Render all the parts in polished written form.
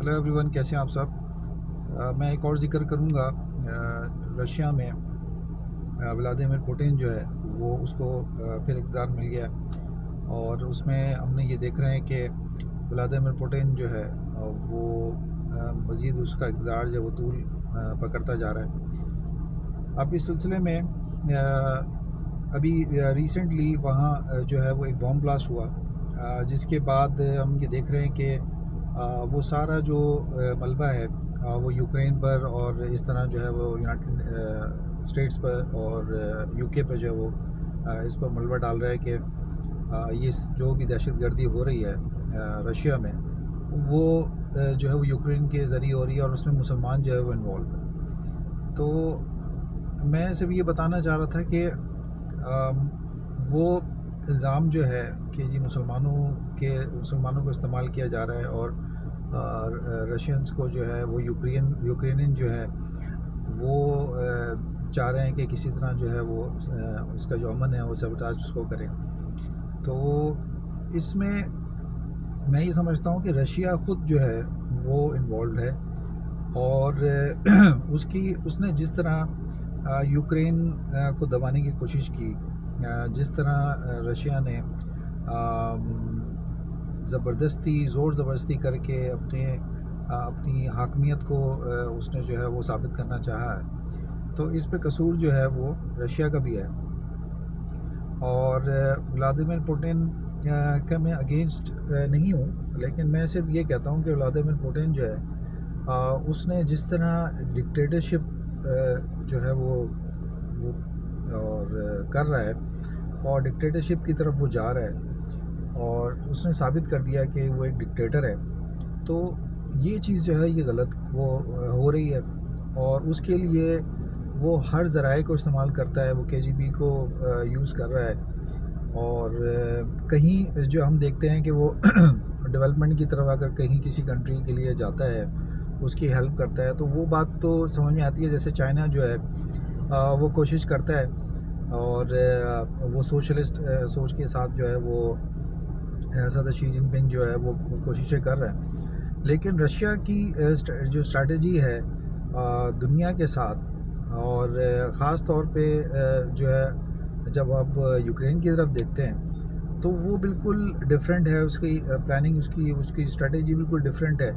Hello every one, کیسے ہیں آپ سب؟ میں ایک اور ذکر کروں گا۔ رشیا میں ولادیمیر پوٹن جو ہے وہ اس کو پھر اقتدار مل گیا، اور اس میں ہم نے یہ دیکھ رہے ہیں کہ ولادیمیر پوٹن جو ہے وہ مزید اس کا اقتدار جو ہے وہ طول پکڑتا جا رہا ہے۔ اب اس سلسلے میں ابھی ریسنٹلی وہاں جو ہے وہ ایک بام بلاسٹ ہوا، جس کے بعد ہم یہ دیکھ رہے ہیں کہ وہ سارا جو ملبہ ہے وہ یوکرین پر، اور اس طرح جو ہے وہ یونائٹڈ اسٹیٹس پر اور یو کے پر جو ہے وہ اس پر ملبہ ڈال رہا ہے کہ یہ جو بھی دہشت گردی ہو رہی ہے رشیا میں، وہ جو ہے وہ یوکرین کے ذریعے ہو رہی ہے، اور اس میں مسلمان جو ہے وہ انوالو ہے۔ تو میں صرف یہ بتانا چاہ رہا تھا کہ وہ الزام جو ہے کہ جی مسلمانوں کو استعمال کیا جا رہا ہے، اور رشینز کو جو ہے وہ یوکرینین جو ہے وہ چاہ رہے ہیں کہ کسی طرح جو ہے وہ اس کا جو امن ہے وہ سبٹاج اس کو کریں۔ تو اس میں یہ سمجھتا ہوں کہ رشیا خود جو ہے وہ انوالوڈ ہے، اور اس نے جس طرح یوکرین کو دبانے کی کوشش کی، جس طرح رشیا نے زور زبردستی کر کے اپنی حاکمیت کو اس نے جو ہے وہ ثابت کرنا چاہا ہے، تو اس پہ قصور جو ہے وہ رشیا کا بھی ہے۔ اور ولادیمیر پوٹن کا میں اگینسٹ نہیں ہوں، لیکن میں صرف یہ کہتا ہوں کہ ولادیمیر پوٹن جو ہے اس نے جس طرح ڈکٹیٹرشپ جو ہے وہ اور کر رہا ہے، اور ڈکٹیٹرشپ کی طرف وہ جا رہا ہے، اور اس نے ثابت کر دیا کہ وہ ایک ڈکٹیٹر ہے، تو یہ چیز جو ہے یہ غلط وہ ہو رہی ہے، اور اس کے لیے وہ ہر ذرائع کو استعمال کرتا ہے، وہ KGB کو یوز کر رہا ہے، اور کہیں جو ہم دیکھتے ہیں کہ وہ ڈیولپمنٹ کی طرف اگر کہیں کسی کنٹری کے لیے جاتا ہے، اس کی ہیلپ کرتا ہے، تو وہ بات تو سمجھ میں آتی ہے۔ جیسے چائنا جو ہے وہ کوشش کرتا ہے، اور وہ سوشلسٹ سوچ کے ساتھ جو ہے وہ صدر شی جن پنگ جو ہے وہ کوششیں کر رہا ہے، لیکن رشیا کی جو اسٹریٹجی ہے دنیا کے ساتھ، اور خاص طور پہ جو ہے جب آپ یوکرین کی طرف دیکھتے ہیں تو وہ بالکل ڈیفرنٹ ہے، اس کی پلاننگ، اس کی اسٹریٹجی بالکل ڈیفرنٹ ہے۔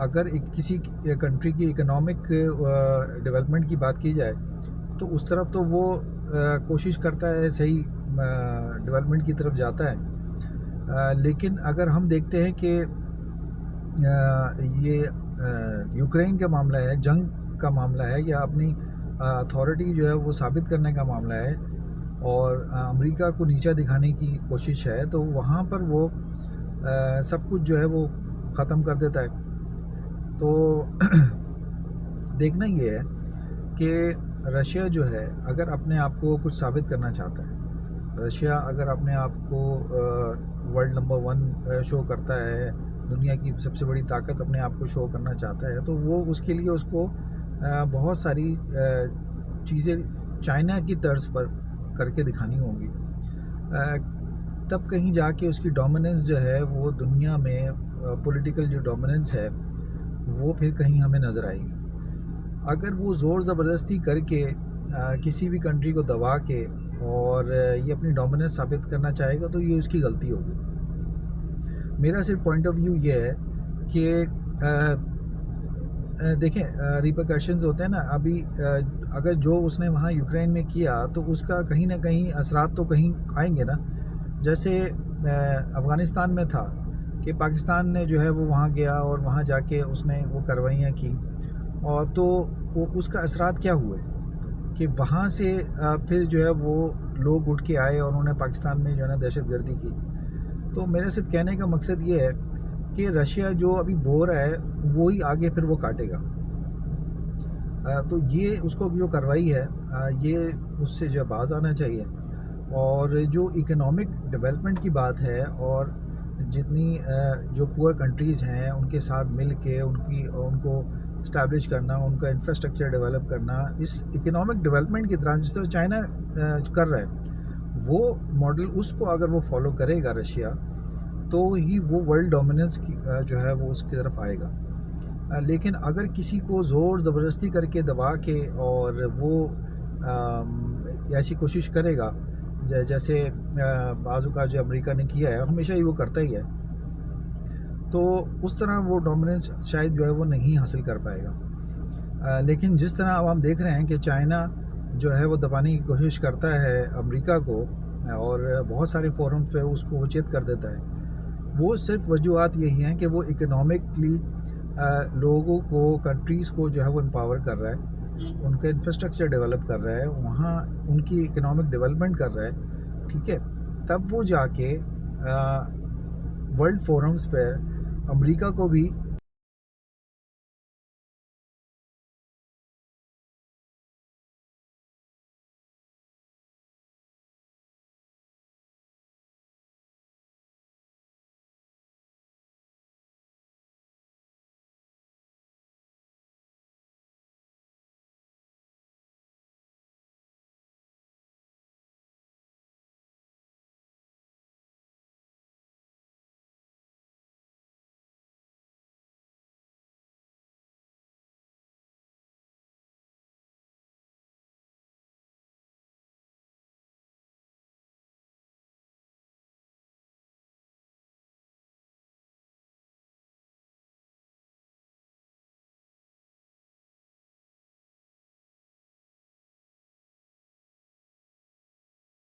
اگر کسی کنٹری کی اکنامک ڈیولپمنٹ کی بات کی جائے تو اس طرف تو وہ کوشش کرتا ہے، صحیح ڈیولپمنٹ کی طرف جاتا ہے، لیکن اگر ہم دیکھتے ہیں کہ یہ یوکرین کا معاملہ ہے، جنگ کا معاملہ ہے، یا اپنی اتھارٹی جو ہے وہ ثابت کرنے کا معاملہ ہے، اور امریکہ کو نیچا دکھانے کی کوشش ہے، تو وہاں پر وہ سب کچھ جو ہے وہ ختم کر دیتا ہے۔ تو دیکھنا یہ ہے کہ رشیا جو ہے اگر اپنے آپ کو کچھ ثابت کرنا چاہتا ہے، رشیا اگر اپنے آپ کو ورلڈ نمبر 1 شو کرتا ہے، دنیا کی سب سے بڑی طاقت اپنے آپ کو شو کرنا چاہتا ہے، تو وہ اس کے لیے اس کو بہت ساری چیزیں چائنا کی طرز پر کر کے دکھانی ہوں گی، تب کہیں جا کے اس کی ڈومیننس جو ہے وہ دنیا میں پولیٹیکل جو ڈومیننس ہے وہ پھر کہیں ہمیں نظر آئے گی۔ اگر وہ زور زبردستی کر کے کسی بھی کنٹری کو دبا کے اور یہ اپنی ڈومیننس ثابت کرنا چاہے گا، تو یہ اس کی غلطی ہوگی۔ میرا صرف پوائنٹ آف ویو یہ ہے کہ دیکھیں ریپرکشنز ہوتے ہیں نا، ابھی اگر جو اس نے وہاں یوکرین میں کیا تو اس کا کہیں نہ کہیں اثرات تو کہیں آئیں گے نا۔ جیسے افغانستان میں تھا کہ پاکستان نے جو ہے وہ وہاں گیا، اور وہاں جا کے اس نے وہ کارروائیاں کی، اور تو اس کا اثرات کیا ہوئے کہ وہاں سے پھر جو ہے وہ لوگ اٹھ کے آئے، اور انہوں نے پاکستان میں جو ہے نا دہشت گردی کی۔ تو میرے صرف کہنے کا مقصد یہ ہے کہ رشیا جو ابھی بو رہا ہے وہی آگے پھر وہ کاٹے گا، تو یہ اس کو جو کارروائی ہے یہ اس سے جو باز آنا چاہیے۔ اور جو اکنامک ڈیولپمنٹ کی بات ہے، اور جتنی جو پور کنٹریز ہیں ان کے ساتھ مل کے ان کو اسٹیبلش کرنا، ان کا انفراسٹرکچر ڈیولپ کرنا، اس اکنامک ڈیولپمنٹ کی طرح جس طرح چائنا کر رہا ہے، وہ ماڈل اس کو اگر وہ فالو کرے گا رشیا، تو ہی وہ ورلڈ ڈومیننس کی جو ہے وہ اس کی طرف آئے گا. لیکن اگر کسی کو زور زبردستی کر کے دبا کے اور وہ ایسی کوشش کرے گا جیسے بعض اوقات جو امریکہ نے کیا ہے، ہمیشہ ہی وہ کرتا ہی ہے، تو اس طرح وہ ڈومیننس شاید جو ہے وہ نہیں حاصل کر پائے گا. لیکن جس طرح اب ہم دیکھ رہے ہیں کہ چائنا جو ہے وہ دبانے کی کوشش کرتا ہے امریکہ کو، اور بہت سارے فورم پہ اس کو اچیت کر دیتا ہے. وہ صرف وجوہات یہی ہیں کہ وہ اکنامکلی لوگوں کو، کنٹریز کو جو ہے وہ امپاور کر رہا ہے، ان کا انفراسٹرکچر ڈیولپ کر رہا ہے، وہاں ان کی اکنامک ڈیولپمنٹ کر رہا ہے، ٹھیک ہے. تب وہ جا کے ورلڈ فورمز پر امریکہ کو بھی